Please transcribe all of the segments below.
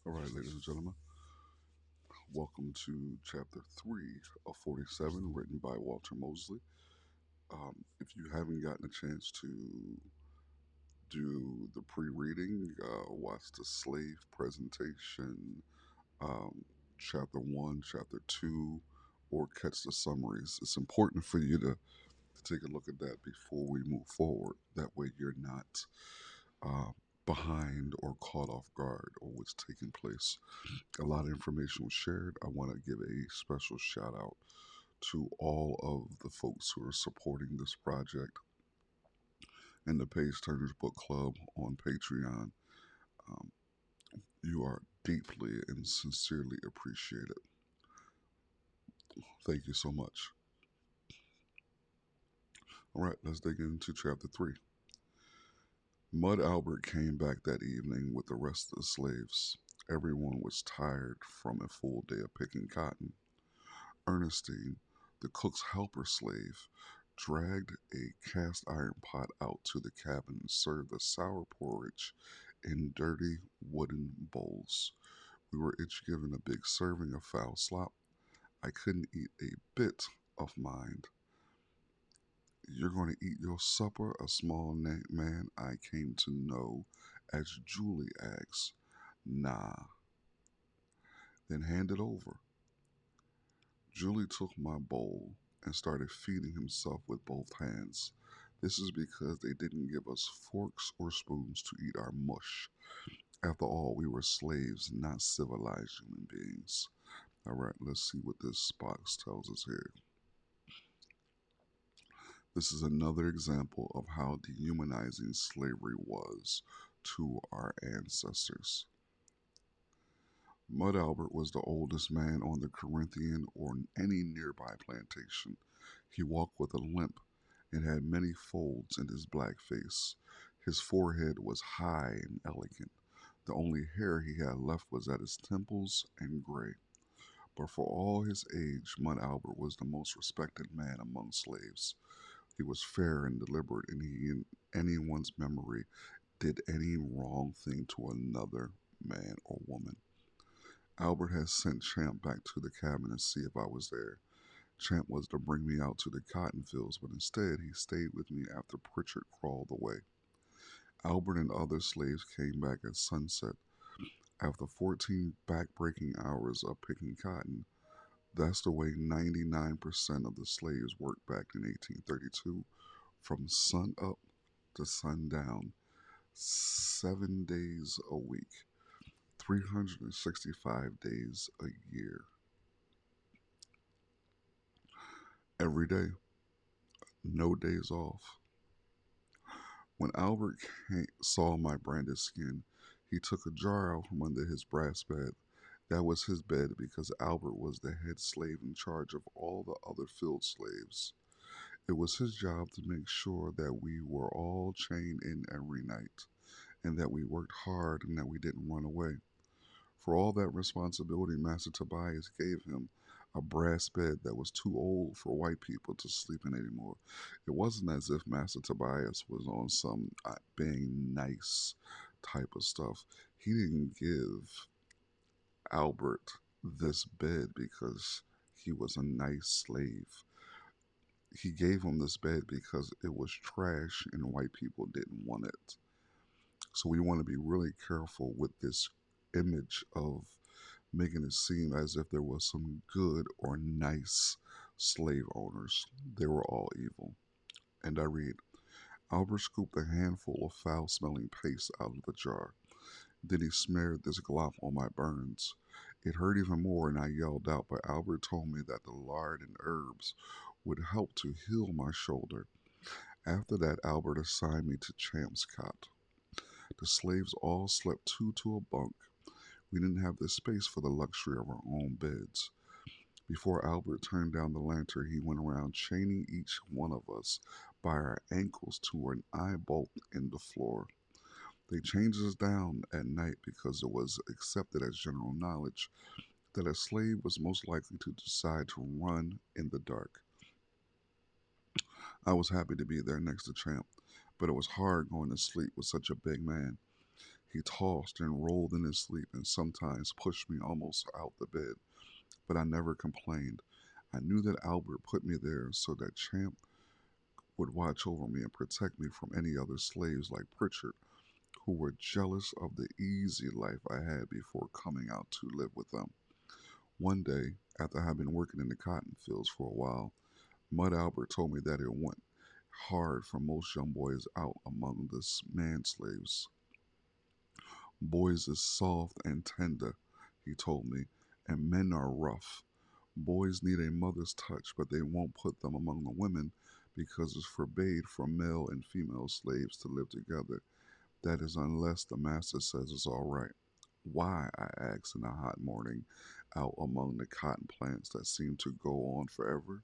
All right, ladies and gentlemen, welcome to chapter 3 of 47, written by Walter Mosley. If you haven't gotten a chance to do the pre reading, watch the slave presentation, um, chapter 1, chapter 2, or catch the summaries. It's important for you to take a look at that before we move forward. That way, you're not uh, behind or caught off guard or what's taking place. A lot of information was shared. I want to give a special shout out to all of the folks who are supporting this project and the Page Turners Book Club on Patreon. Um, you are deeply and sincerely appreciated. Thank you so much. All right, let's dig into chapter 3. Mud Albert came back that evening with the rest of the slaves. Everyone was tired from a full day of picking cotton. Ernestine, the cook's helper slave, dragged a cast iron pot out to the cabin and served the sour porridge in dirty wooden bowls. We were each given a big serving of foul slop. I couldn't eat a bit of mine. You're going to eat your supper, a small man I came to know as Julie asked. Nah, then hand it over. Julie took my bowl and started feeding himself with both hands. This is because they didn't give us forks or spoons to eat our mush. After all, we were slaves, not civilized human beings. All right, let's see what this box tells us here. This is another example of how dehumanizing slavery was to our ancestors. Mud Albert was the oldest man on the Corinthian or any nearby plantation. He walked with a limp and had many folds in his black face. His forehead was high and elegant. The only hair he had left was at his temples and gray. But for all his age, Mud Albert was the most respected man among slaves. He was fair and deliberate, and he, in anyone's memory, did any wrong thing to another man or woman. Albert had sent Champ back to the cabin to see if I was there. Champ was to bring me out to the cotton fields, but instead he stayed with me after Pritchard crawled away. Albert and other slaves came back at sunset. After 14 back-breaking hours of picking cotton, that's the way 99% of the slaves worked back in 1832, from sun up to sundown, 7 days a week, 365 days a year. Every day, no days off. When Albert saw my branded skin, he took a jar out from under his brass bed. That was his bed because Albert was the head slave in charge of all the other field slaves. It was his job to make sure that we were all chained in every night, and that we worked hard and that we didn't run away. For all that responsibility, Master Tobias gave him a brass bed that was too old for white people to sleep in anymore. It wasn't as if Master Tobias was on some being nice type of stuff. He didn't give Albert this bed because he was a nice slave. He gave him this bed because it was trash and white people didn't want it. So we want to be really careful with this image of making it seem as if there was some good or nice slave owners. They were all evil. And I read, Albert scooped a handful of foul smelling paste out of the jar. Then he smeared this glop on my burns. It hurt even more, and I yelled out, but Albert told me that the lard and herbs would help to heal my shoulder. After that, Albert assigned me to Champ's cot. The slaves all slept two to a bunk. We didn't have the space for the luxury of our own beds. Before Albert turned down the lantern, he went around chaining each one of us by our ankles to an eye bolt in the floor. They changed us down at night because it was accepted as general knowledge that a slave was most likely to decide to run in the dark. I was happy to be there next to Champ, but it was hard going to sleep with such a big man. He tossed and rolled in his sleep and sometimes pushed me almost out the bed, but I never complained. I knew that Albert put me there so that Champ would watch over me and protect me from any other slaves like Pritchard who were jealous of the easy life I had before coming out to live with them. One day, after I had been working in the cotton fields for a while, Mud Albert told me that it went hard for most young boys out among the man slaves. Boys is soft and tender, he told me, and men are rough. Boys need a mother's touch, but they won't put them among the women because it's forbade for male and female slaves to live together. That is, unless the master says it's all right. Why? I asked in a hot morning out among the cotton plants that seemed to go on forever.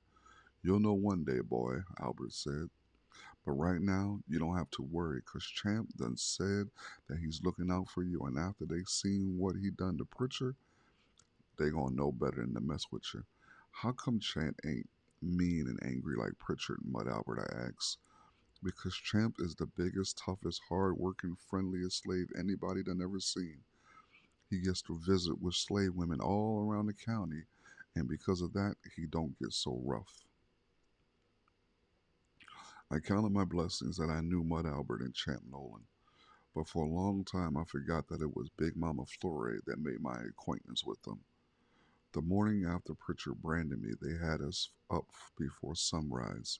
You'll know one day, boy, Albert said. But right now, you don't have to worry, 'cause Champ done said that he's looking out for you, and after they seen what he done to Pritchard, they gonna know better than to mess with you. How come Champ ain't mean and angry like Pritchard, Mud Albert, I asked. Because Champ is the biggest, toughest, hard-working, friendliest slave anybody done ever seen. He gets to visit with slave women all around the county, and because of that, he don't get so rough. I counted my blessings that I knew Mud Albert and Champ Nolan, but for a long time I forgot that it was Big Mama Flore that made my acquaintance with them. The morning after Pritchard branded me, they had us up before sunrise.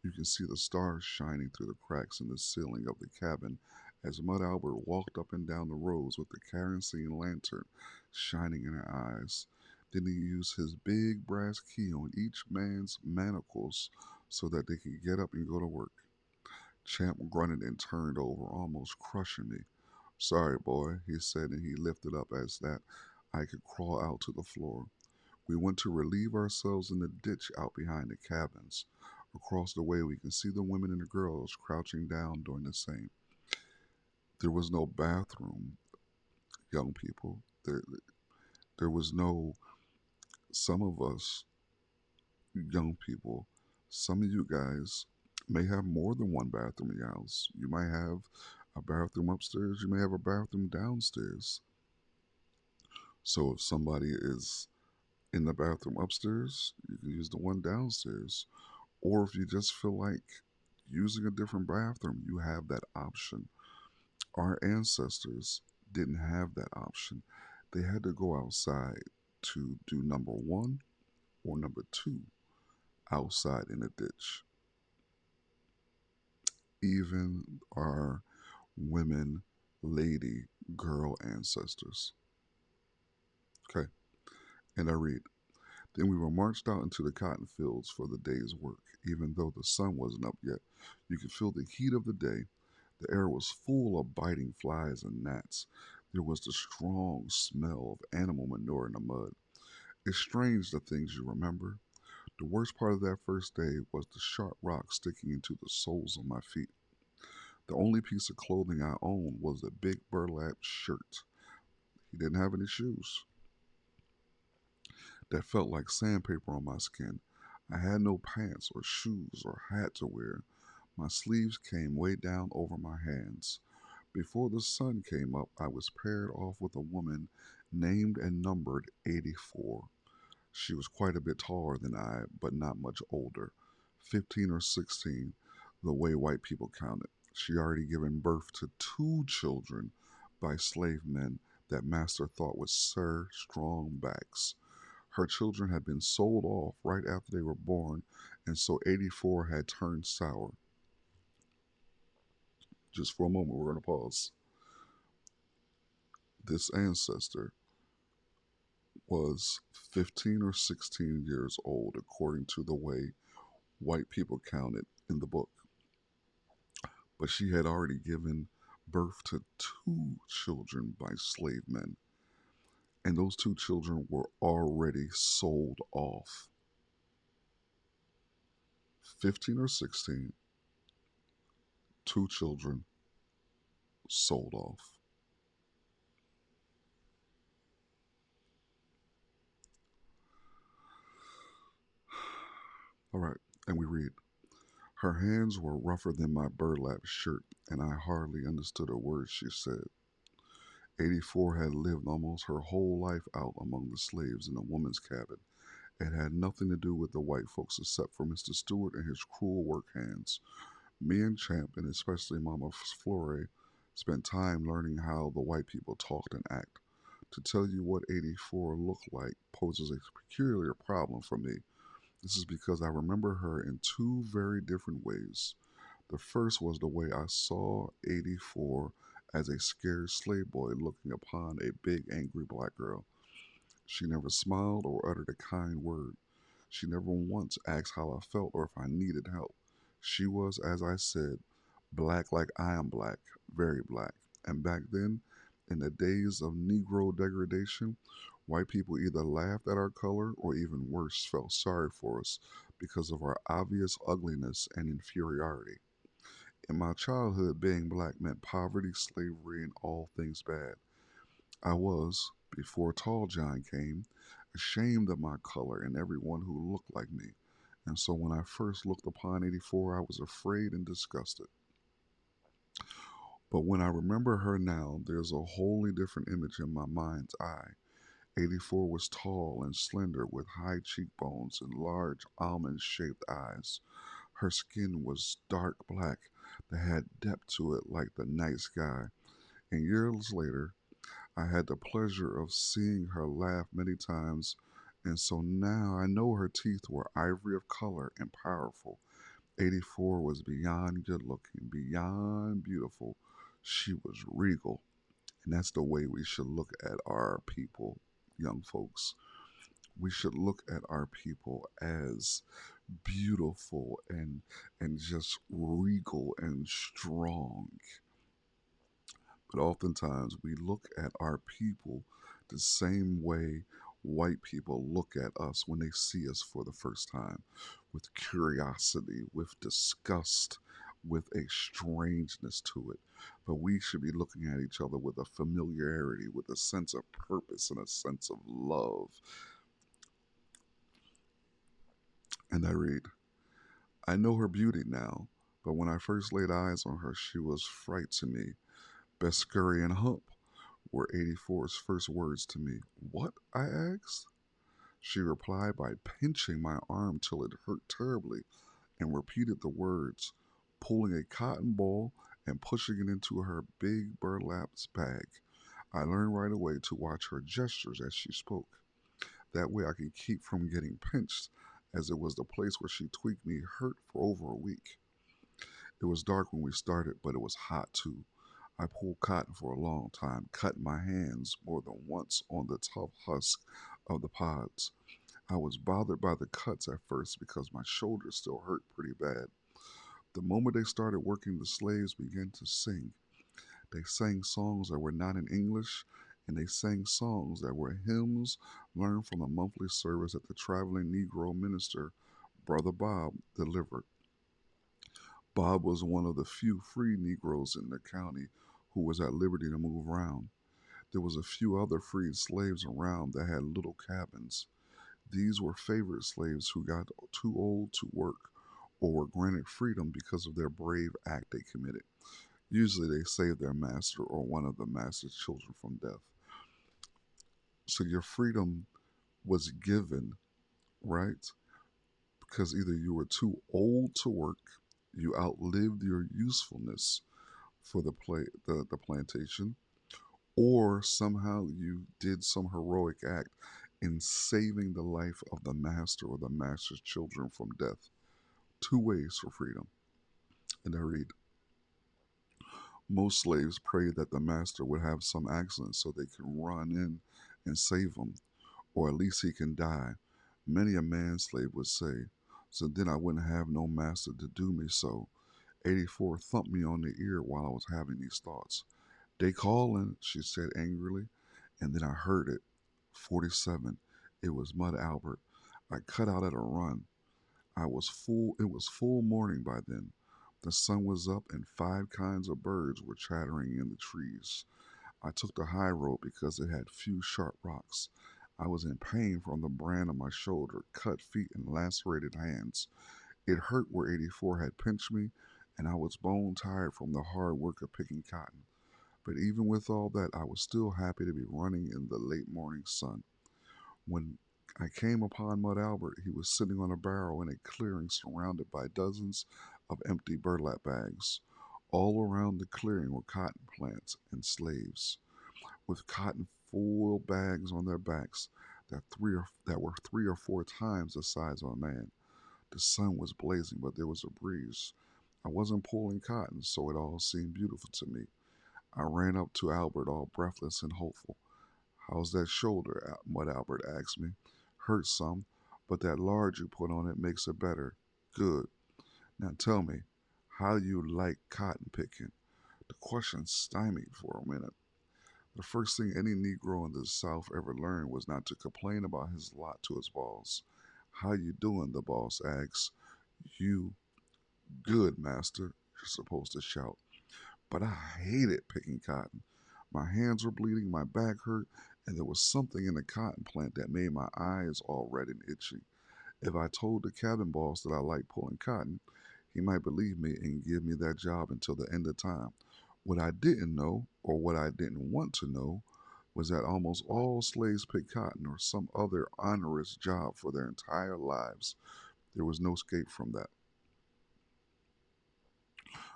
You can see the stars shining through the cracks in the ceiling of the cabin as Mud Albert walked up and down the rows with the kerosene lantern shining in her eyes. Then he used his big brass key on each man's manacles so that they could get up and go to work. Champ grunted and turned over, almost crushing me. Sorry, boy, he said, and he lifted up as that I could crawl out to the floor. We went to relieve ourselves in the ditch out behind the cabins. Across the way, we can see the women and the girls crouching down doing the same. There was no bathroom, young people. There was no, some of us, young people, some of you guys may have more than one bathroom in your house. You might have a bathroom upstairs, you may have a bathroom downstairs. So if somebody is in the bathroom upstairs, you can use the one downstairs. Or if you just feel like using a different bathroom, you have that option. Our ancestors didn't have that option. They had to go outside to do number one or number two outside in a ditch. Even our women, lady, girl ancestors. Okay, and I read. Then we were marched out into the cotton fields for the day's work. Even though the sun wasn't up yet, you could feel the heat of the day. The air was full of biting flies and gnats. There was the strong smell of animal manure in the mud. It's strange the things you remember. The worst part of that first day was the sharp rocks sticking into the soles of my feet. The only piece of clothing I owned was a big burlap shirt. He didn't have any shoes. That felt like sandpaper on my skin. I had no pants or shoes or hat to wear. My sleeves came way down over my hands. Before the sun came up, I was paired off with a woman named and numbered 84. She was quite a bit taller than I, but not much older. 15 or 16, the way white people counted. She already given birth to two children by slave men that master thought was Sir Strong Backs. Her children had been sold off right after they were born, and so 84 had turned sour. Just for a moment, we're going to pause. This ancestor was 15 or 16 years old, according to the way white people counted in the book. But she had already given birth to two children by slave men, and those two children were already sold off. 15 or 16, two children sold off. All right, and we read. Her hands were rougher than my burlap shirt, and I hardly understood a word she said. 84 had lived almost her whole life out among the slaves in a woman's cabin. It had nothing to do with the white folks except for Mr. Stewart and his cruel work hands. Me and Champ, and especially Mama Flore, spent time learning how the white people talked and act. To tell you what 84 looked like poses a peculiar problem for me. This is because I remember her in two very different ways. The first was the way I saw 84 as a scared slave boy looking upon a big angry black girl. She never smiled or uttered a kind word. She never once asked how I felt or if I needed help. She was, as I said, black like I am black, very black. And back then, in the days of Negro degradation, white people either laughed at our color or even worse, felt sorry for us because of our obvious ugliness and inferiority. In my childhood, being black meant poverty, slavery, and all things bad. I was, before Tall John came, ashamed of my color and everyone who looked like me. And so when I first looked upon 84, I was afraid and disgusted. But when I remember her now, there's a wholly different image in my mind's eye. 84 was tall and slender with high cheekbones and large almond shaped eyes. Her skin was dark black that had depth to it like the night sky. And years later, I had the pleasure of seeing her laugh many times, and so now I know her teeth were ivory of color and powerful. 84 was beyond good looking, beyond beautiful. She was regal, and that's the way we should look at our people, young folks. We should look at our people as beautiful and just regal and strong. But oftentimes we look at our people the same way white people look at us when they see us for the first time, with curiosity, with disgust, with a strangeness to it. But we should be looking at each other with a familiarity, with a sense of purpose and a sense of love. And I read, I know her beauty now, but when I first laid eyes on her, she was fright to me. Best scurry and hump were 84's first words to me. What? I asked. She replied by pinching my arm till it hurt terribly and repeated the words, pulling a cotton ball and pushing it into her big burlap bag. I learned right away to watch her gestures as she spoke. That way I could keep from getting pinched, as it was the place where she tweaked me hurt for over a week. It was dark when we started, but it was hot too. I pulled cotton for a long time, cutting my hands more than once on the tough husk of the pods. I was bothered by the cuts at first because my shoulders still hurt pretty bad. The moment they started working, the slaves began to sing. They sang songs that were not in English, and they sang songs that were hymns learned from a monthly service that the traveling Negro minister, Brother Bob, delivered. Bob was one of the few free Negroes in the county who was at liberty to move around. There was a few other freed slaves around that had little cabins. These were favored slaves who got too old to work or were granted freedom because of their brave act they committed. Usually they saved their master or one of the master's children from death. So your freedom was given, right? Because either you were too old to work, you outlived your usefulness for the plantation, or somehow you did some heroic act in saving the life of the master or the master's children from death. Two ways for freedom. And I read, most slaves prayed that the master would have some accident so they can run in and save him, or at least he can die. Many a manslave would say, so then I wouldn't have no master to do me so. 84 thumped me on the ear while I was having these thoughts. They calling, she said angrily, and then I heard it. 47. It was Mud Albert. I cut out at a run. It was full morning by then. The sun was up and five kinds of birds were chattering in the trees. I took the high road because it had few sharp rocks. I was in pain from the brand on my shoulder, cut feet, and lacerated hands. It hurt where 84 had pinched me, and I was bone tired from the hard work of picking cotton. But even with all that, I was still happy to be running in the late morning sun. When I came upon Mud Albert, he was sitting on a barrel in a clearing surrounded by dozens of empty burlap bags. All around the clearing were cotton plants and slaves with cotton foil bags on their backs that were 3 or 4 times the size of a man. The sun was blazing, but there was a breeze. I wasn't pulling cotton, so it all seemed beautiful to me. I ran up to Albert, all breathless and hopeful. "How's that shoulder?" Mud Albert asked me. "Hurts some, but that lard you put on it makes it better." "Good. Now tell me, how you like cotton picking?" The question stymied for a minute. The first thing any Negro in the South ever learned was not to complain about his lot to his boss. "How you doing?" the boss asked. "You good, master," you're supposed to shout. But I hated picking cotton. My hands were bleeding, my back hurt, and there was something in the cotton plant that made my eyes all red and itchy. If I told the cabin boss that I liked pulling cotton, he might believe me and give me that job until the end of time. What I didn't know, or what I didn't want to know, was that almost all slaves picked cotton or some other onerous job for their entire lives. There was no escape from that.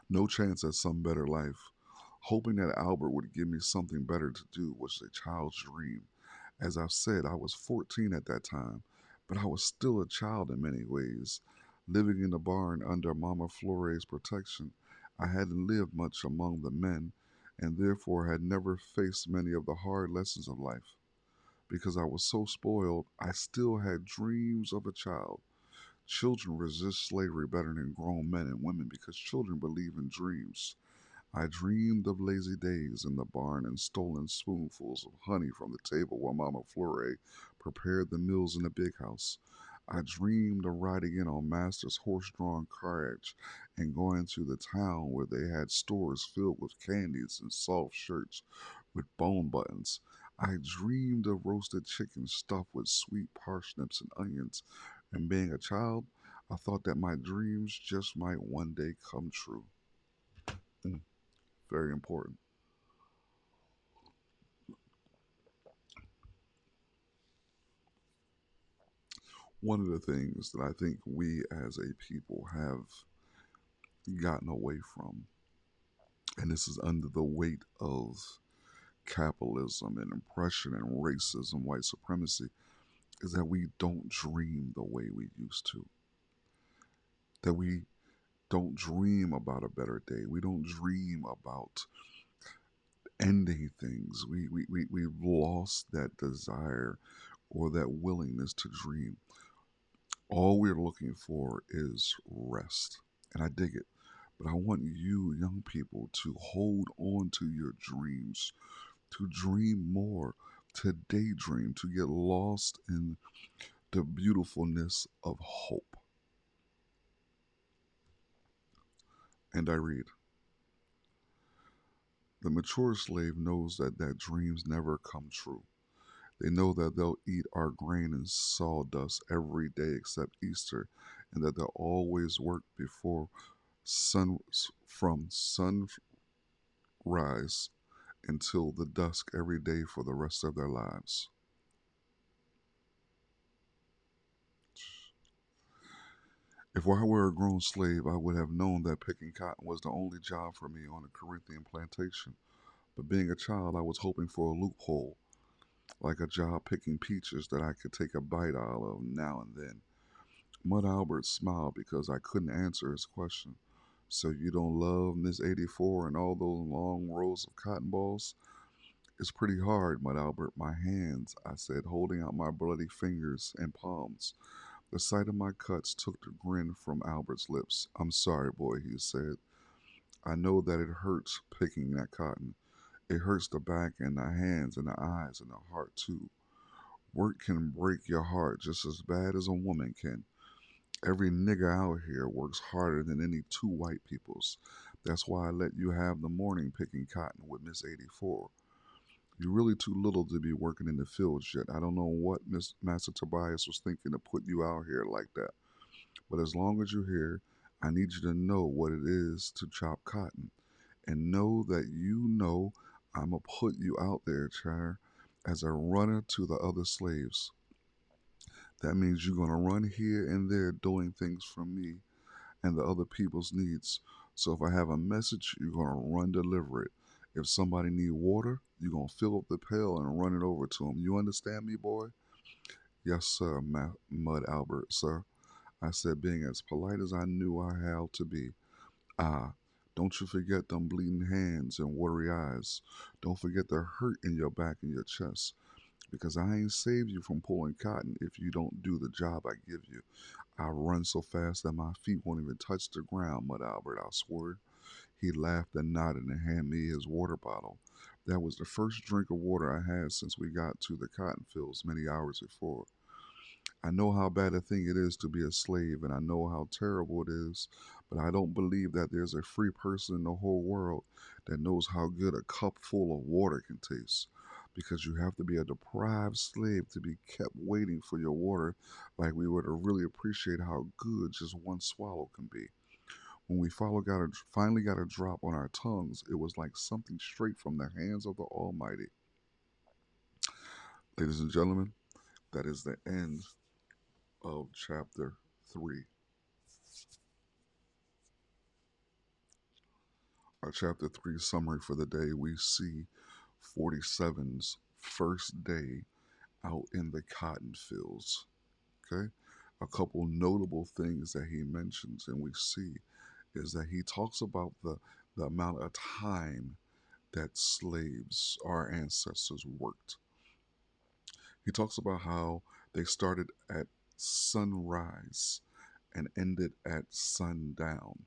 No chance at some better life. Hoping that Albert would give me something better to do was a child's dream. As I've said, I was 14 at that time, but I was still a child in many ways. Living in the barn under Mama Flore's protection, I hadn't lived much among the men and therefore had never faced many of the hard lessons of life. Because I was so spoiled, I still had dreams of a child. Children resist slavery better than grown men and women because children believe in dreams. I dreamed of lazy days in the barn and stolen spoonfuls of honey from the table while Mama Flore prepared the meals in the big house. I dreamed of riding in on Master's horse drawn carriage and going to the town where they had stores filled with candies and soft shirts with bone buttons. I dreamed of roasted chicken stuffed with sweet parsnips and onions. And being a child, I thought that my dreams just might one day come true. Mm, very important. One of the things that I think we as a people have gotten away from, and this is under the weight of capitalism and oppression and racism, white supremacy, is that we don't dream the way we used to. That we don't dream about a better day. We don't dream about ending things. We've lost that desire or that willingness to dream. All we're looking for is rest. And I dig it. But I want you, young people, to hold on to your dreams, to dream more, to daydream, to get lost in the beautifulness of hope. And I read, the mature slave knows that dreams never come true. They know that they'll eat our grain and sawdust every day except Easter, and that they'll always work before sun from sunrise until the dusk every day for the rest of their lives. If I were a grown slave, I would have known that picking cotton was the only job for me on a Corinthian plantation. But being a child, I was hoping for a loophole, like a job picking peaches that I could take a bite out of now and then. Mud Albert smiled because I couldn't answer his question. "So you don't love Miss 84 and all those long rows of cotton balls?" "It's pretty hard, Mud Albert. My hands," I said, holding out my bloody fingers and palms. The sight of my cuts took the grin from Albert's lips. "I'm sorry, boy," he said. "I know that it hurts picking that cotton. It hurts the back and the hands and the eyes and the heart, too. Work can break your heart just as bad as a woman can. Every nigger out here works harder than any two white peoples. That's why I let you have the morning picking cotton with Miss 84. You're really too little to be working in the fields yet. I don't know what Miss Master Tobias was thinking to put you out here like that. But as long as you're here, I need you to know what it is to chop cotton. And know that you know I'm going to put you out there, Chair, as a runner to the other slaves. That means you're going to run here and there doing things for me and the other people's needs. So if I have a message, you're going to run deliver it. If somebody need water, you're going to fill up the pail and run it over to them. You understand me, boy? Yes, sir, Mud Albert, sir. I said, being as polite as I knew I had to be. Ah, don't you forget them bleeding hands and watery eyes. Don't forget the hurt in your back and your chest. Because I ain't saved you from pulling cotton if you don't do the job I give you. I run so fast that my feet won't even touch the ground, Mud Albert, I swore. He laughed and nodded and handed me his water bottle. That was the first drink of water I had since we got to the cotton fields many hours before. I know how bad a thing it is to be a slave, and I know how terrible it is, but I don't believe that there's a free person in the whole world that knows how good a cup full of water can taste. Because you have to be a deprived slave to be kept waiting for your water, like we were to really appreciate how good just one swallow can be. When we finally got a drop on our tongues, it was like something straight from the hands of the Almighty. Ladies and gentlemen, that is the end of chapter 3. Our chapter 3 summary for the day, we see 47's first day out in the cotton fields. Okay? A couple notable things that he mentions and we see is that he talks about the amount of time that slaves, our ancestors, worked. He talks about how they started at sunrise and ended at sundown.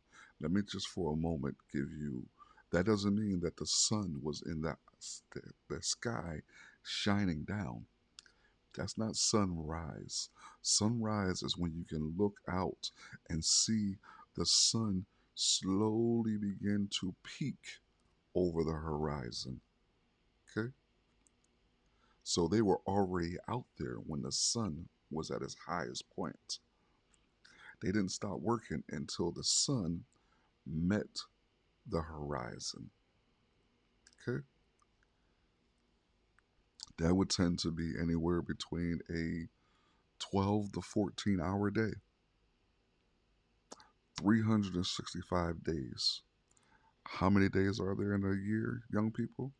Let me just for a moment give you that doesn't mean that the sun was in the sky shining down. That's not sunrise. Sunrise is when you can look out and see the sun slowly begin to peak over the horizon. Okay? So they were already out there when the sun was at its highest point. They didn't stop working until the sun met the horizon. Okay? That would tend to be anywhere between a 12 to 14-hour day, 365 days. How many days are there in a year, young people?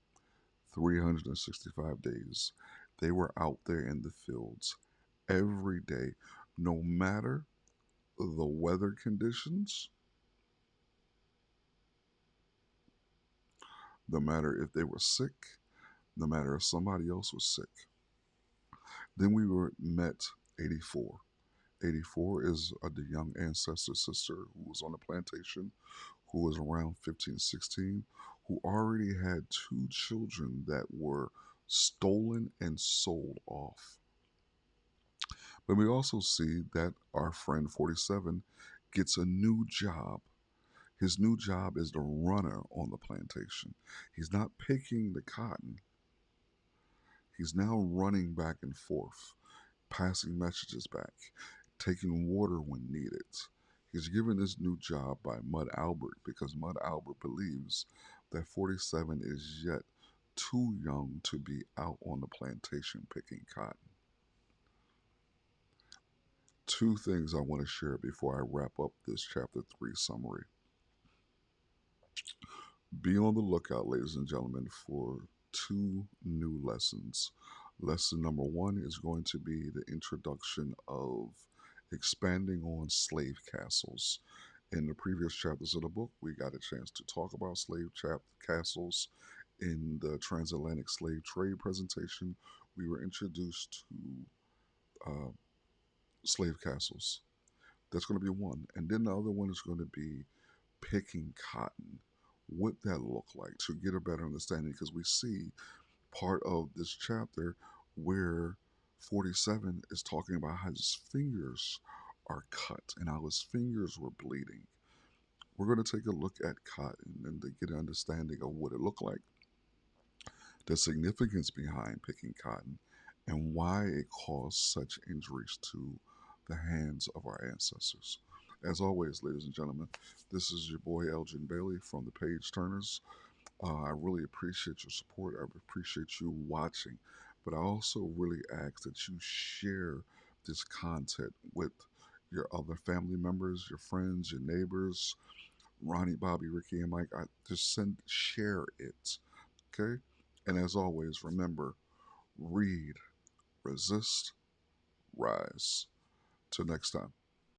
365 days. They were out there in the fields every day, no matter the weather conditions, no matter if they were sick, no matter if somebody else was sick. Then we were met 84. 84 is the young ancestor sister who was on the plantation, who was around 15, 16, who already had two children that were stolen and sold off. But we also see that our friend 47 gets a new job. His new job is the runner on the plantation. He's not picking the cotton, he's now running back and forth, passing messages back, taking water when needed. He's given this new job by Mud Albert because Mud Albert believes that 47 is yet too young to be out on the plantation picking cotton. Two things I want to share before I wrap up this chapter 3 summary. Be on the lookout, ladies and gentlemen, for two new lessons. Lesson number 1 is going to be the introduction of expanding on slave castles. In the previous chapters of the book, we got a chance to talk about castles. In the transatlantic slave trade presentation, we were introduced to slave castles. That's going to be one. And then the other one is going to be picking cotton. What that look like to get a better understanding, because we see part of this chapter where 47 is talking about how his fingers are cut and how his fingers were bleeding. We're going to take a look at cotton and to get an understanding of what it looked like, the significance behind picking cotton, and why it caused such injuries to the hands of our ancestors. As always, ladies and gentlemen, this is your boy Elgin Bailey from the Page Turners. I really appreciate your support. I appreciate you watching. But I also really ask that you share this content with your other family members, your friends, your neighbors, Ronnie, Bobby, Ricky, and Mike. Just share it. Okay? And as always, remember, read, resist, rise. Till next time.